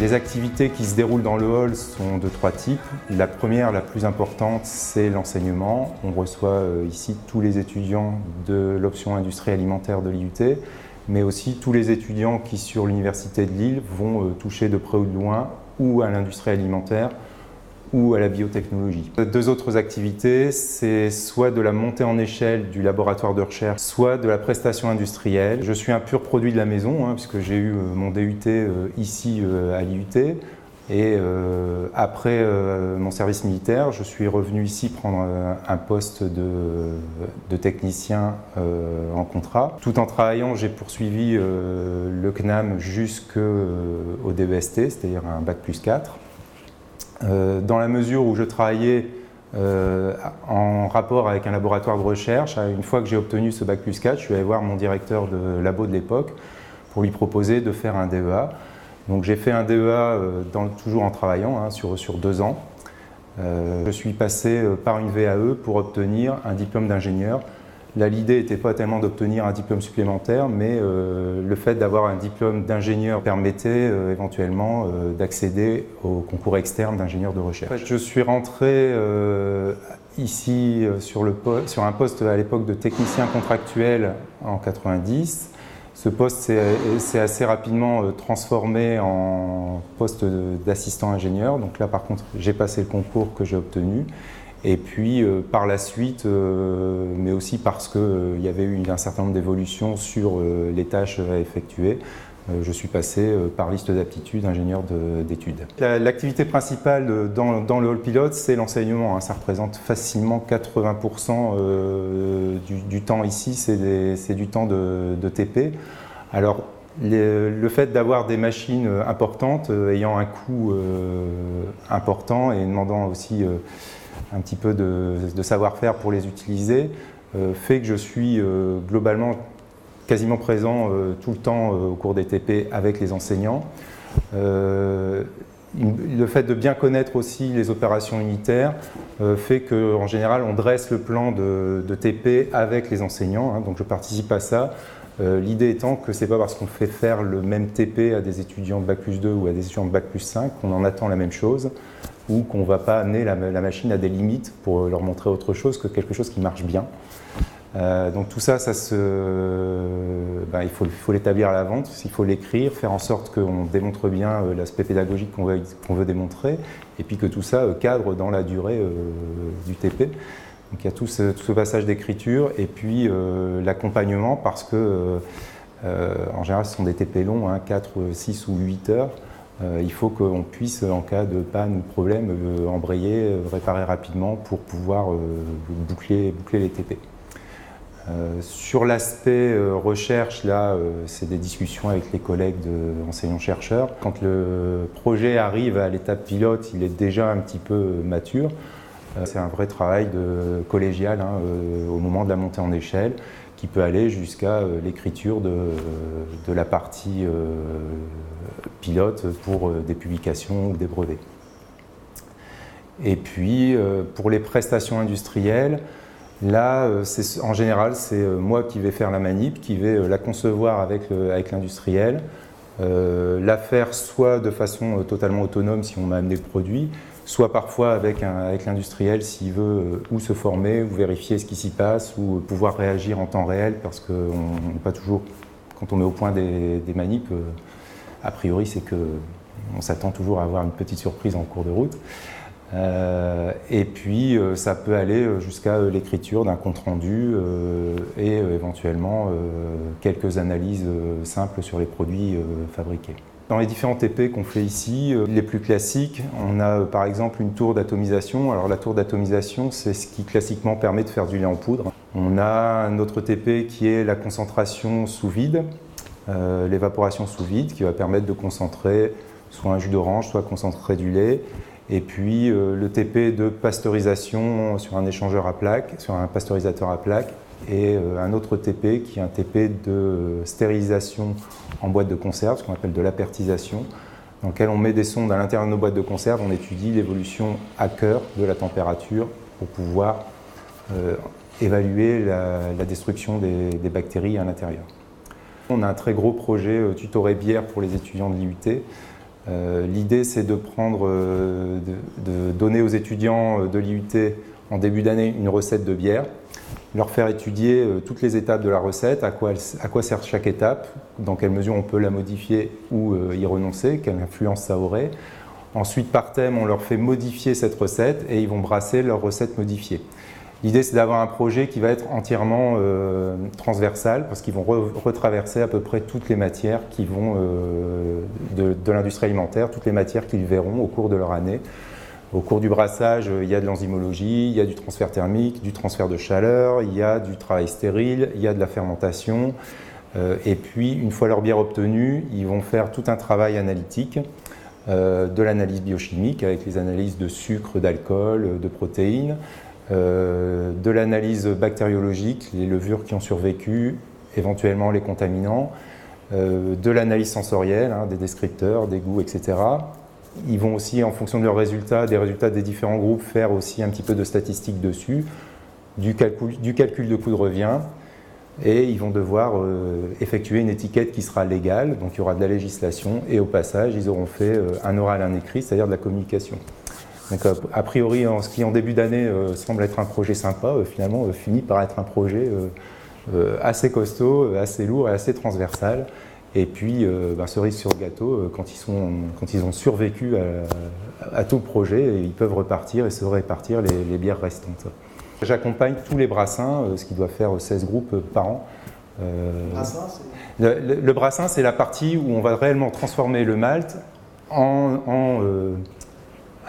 Les activités qui se déroulent dans le hall sont de 3 types. La première, la plus importante, c'est l'enseignement. On reçoit ici tous les étudiants de l'option industrie alimentaire de l'IUT, mais aussi tous les étudiants qui, sur l'Université de Lille, vont toucher de près ou de loin ou à l'industrie alimentaire ou à la biotechnologie. 2 autres activités, c'est soit de la montée en échelle du laboratoire de recherche, soit de la prestation industrielle. Je suis un pur produit de la maison, puisque j'ai eu mon DUT ici à l'IUT. Et après mon service militaire, je suis revenu ici prendre un poste de technicien en contrat. Tout en travaillant, j'ai poursuivi le CNAM jusqu'au DEST, c'est-à-dire un bac+4. Dans la mesure où je travaillais en rapport avec un laboratoire de recherche, une fois que j'ai obtenu ce bac+4, je suis allé voir mon directeur de labo de l'époque pour lui proposer de faire un DEA. Donc j'ai fait un DEA toujours en travaillant sur 2 ans. Je suis passé par une VAE pour obtenir un diplôme d'ingénieur. Là, l'idée n'était pas tellement d'obtenir un diplôme supplémentaire, mais le fait d'avoir un diplôme d'ingénieur permettait éventuellement d'accéder au concours externe d'ingénieur de recherche. En fait, je suis rentré ici sur un poste à l'époque de technicien contractuel en 90. Ce poste s'est assez rapidement transformé en poste d'assistant ingénieur. Donc là, par contre, j'ai passé le concours que j'ai obtenu. Et puis, par la suite, mais aussi parce qu'il y avait eu un certain nombre d'évolutions sur les tâches à effectuer, je suis passé par liste d'aptitude ingénieur d'études. L'activité principale dans le hall pilote, c'est l'enseignement. Ça représente facilement 80% du temps ici, c'est du temps de TP. Alors, le fait d'avoir des machines importantes, ayant un coût important et demandant aussi un petit peu de savoir-faire pour les utiliser, fait que je suis globalement quasiment présent tout le temps au cours des TP avec les enseignants. Le fait de bien connaître aussi les opérations unitaires fait qu'en général on dresse le plan de TP avec les enseignants, donc je participe à ça. L'idée étant que ce n'est pas parce qu'on fait faire le même TP à des étudiants de bac+2 ou à des étudiants de bac+5 qu'on en attend la même chose ou qu'on ne va pas amener la machine à des limites pour leur montrer autre chose que quelque chose qui marche bien. Donc tout ça, il faut l'établir à l'avance, il faut l'écrire, faire en sorte qu'on démontre bien l'aspect pédagogique qu'on veut démontrer et puis que tout ça cadre dans la durée du TP. Donc il y a tout ce passage d'écriture et puis l'accompagnement parce que en général ce sont des TP longs, 4, 6 ou 8 heures. Il faut qu'on puisse, en cas de panne ou de problème, embrayer, réparer rapidement pour pouvoir boucler les TP. Sur l'aspect recherche, là, c'est des discussions avec les collègues d'enseignants-chercheurs. Quand le projet arrive à l'étape pilote, il est déjà un petit peu mature. C'est un vrai travail collégial au moment de la montée en échelle qui peut aller jusqu'à l'écriture de la partie pilote pour des publications ou des brevets. Et puis, pour les prestations industrielles, là, en général, c'est moi qui vais faire la manip, qui vais la concevoir avec l'industriel, la faire soit de façon totalement autonome si on m'a amené le produit, soit parfois avec l'industriel s'il veut ou se former, ou vérifier ce qui s'y passe, ou pouvoir réagir en temps réel, parce qu'on n'est pas toujours, quand on met au point des manips, a priori c'est qu'on s'attend toujours à avoir une petite surprise en cours de route. Et puis ça peut aller jusqu'à l'écriture d'un compte-rendu et éventuellement quelques analyses simples sur les produits fabriqués. Dans les différents TP qu'on fait ici, les plus classiques, on a par exemple une tour d'atomisation. Alors la tour d'atomisation, c'est ce qui classiquement permet de faire du lait en poudre. On a un autre TP qui est la concentration sous vide, l'évaporation sous vide, qui va permettre de concentrer soit un jus d'orange, soit concentrer du lait. Et puis le TP de pasteurisation sur un échangeur à plaques, sur un pasteurisateur à plaques, et un autre TP qui est un TP de stérilisation en boîte de conserve, ce qu'on appelle de l'apertisation, dans lequel on met des sondes à l'intérieur de nos boîtes de conserve, on étudie l'évolution à cœur de la température pour pouvoir évaluer la destruction des bactéries à l'intérieur. On a un très gros projet tuto-bière pour les étudiants de l'IUT, L'idée, c'est de donner aux étudiants de l'IUT en début d'année une recette de bière, leur faire étudier toutes les étapes de la recette, à quoi sert chaque étape, dans quelle mesure on peut la modifier ou y renoncer, quelle influence ça aurait. Ensuite, par thème, on leur fait modifier cette recette et ils vont brasser leur recette modifiée. L'idée, c'est d'avoir un projet qui va être entièrement transversal, parce qu'ils vont retraverser à peu près toutes les matières qui vont de l'industrie alimentaire, toutes les matières qu'ils verront au cours de leur année. Au cours du brassage, il y a de l'enzymologie, il y a du transfert thermique, du transfert de chaleur, il y a du travail stérile, il y a de la fermentation. Et puis, une fois leur bière obtenue, ils vont faire tout un travail analytique, de l'analyse biochimique avec les analyses de sucre, d'alcool, de protéines, de l'analyse bactériologique, les levures qui ont survécu, éventuellement les contaminants, de l'analyse sensorielle, des descripteurs, des goûts, etc. Ils vont aussi, en fonction de leurs résultats, des résultats des différents groupes, faire aussi un petit peu de statistiques dessus, du calcul de coût de revient, et ils vont devoir effectuer une étiquette qui sera légale, donc il y aura de la législation, et au passage, ils auront fait un oral et un écrit, c'est-à-dire de la communication. Donc, a priori, ce qui en début d'année semble être un projet sympa, finalement finit par être un projet assez costaud, assez lourd et assez transversal. Et puis, cerise sur le gâteau, quand ils ont survécu à tout le projet, ils peuvent repartir et se répartir les bières restantes. J'accompagne tous les brassins, ce qui doit faire 16 groupes par an. Le brassin, c'est la partie où on va réellement transformer le malt en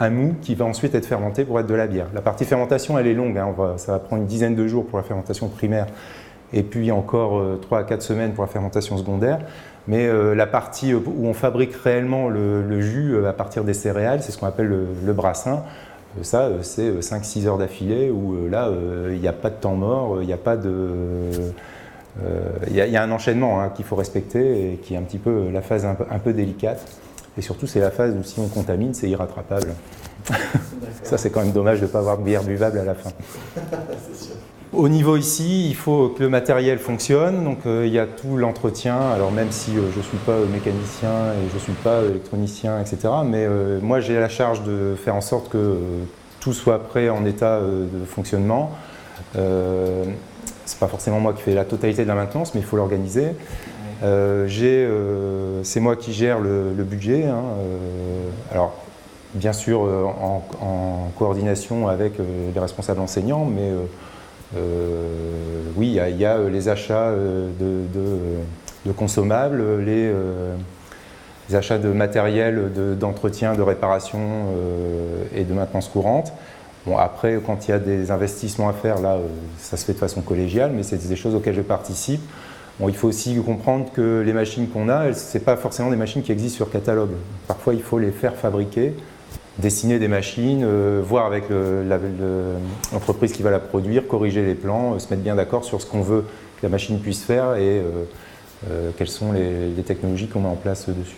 un mou qui va ensuite être fermenté pour être de la bière. La partie fermentation, elle est longue, ça va prendre une dizaine de jours pour la fermentation primaire et puis encore 3 à 4 semaines pour la fermentation secondaire. Mais la partie où on fabrique réellement le jus à partir des céréales, c'est ce qu'on appelle le brassin. Ça, c'est 5-6 heures d'affilée où là, il n'y a pas de temps mort, il n'y a pas de... Il y a un enchaînement qu'il faut respecter et qui est un petit peu la phase un peu délicate. Et surtout, c'est la phase où si on contamine, c'est irrattrapable. Ça, c'est quand même dommage de ne pas avoir de bière buvable à la fin. Au niveau ici, il faut que le matériel fonctionne. Donc, il y a tout l'entretien. Alors, même si je ne suis pas mécanicien et je ne suis pas électronicien, etc. Mais moi, j'ai la charge de faire en sorte que tout soit prêt en état de fonctionnement. C'est pas forcément moi qui fais la totalité de la maintenance, mais il faut l'organiser. C'est moi qui gère le budget. Alors, bien sûr, en coordination avec les responsables enseignants, mais oui, il y a les achats de consommables, les achats de matériel d'entretien, de réparation et de maintenance courante. Bon, après, quand il y a des investissements à faire, là, ça se fait de façon collégiale, mais c'est des choses auxquelles je participe. Bon, il faut aussi comprendre que les machines qu'on a, ce n'est pas forcément des machines qui existent sur catalogue. Parfois, il faut les faire fabriquer, dessiner des machines, voir avec l'entreprise qui va la produire, corriger les plans, se mettre bien d'accord sur ce qu'on veut que la machine puisse faire et quelles sont les technologies qu'on met en place dessus.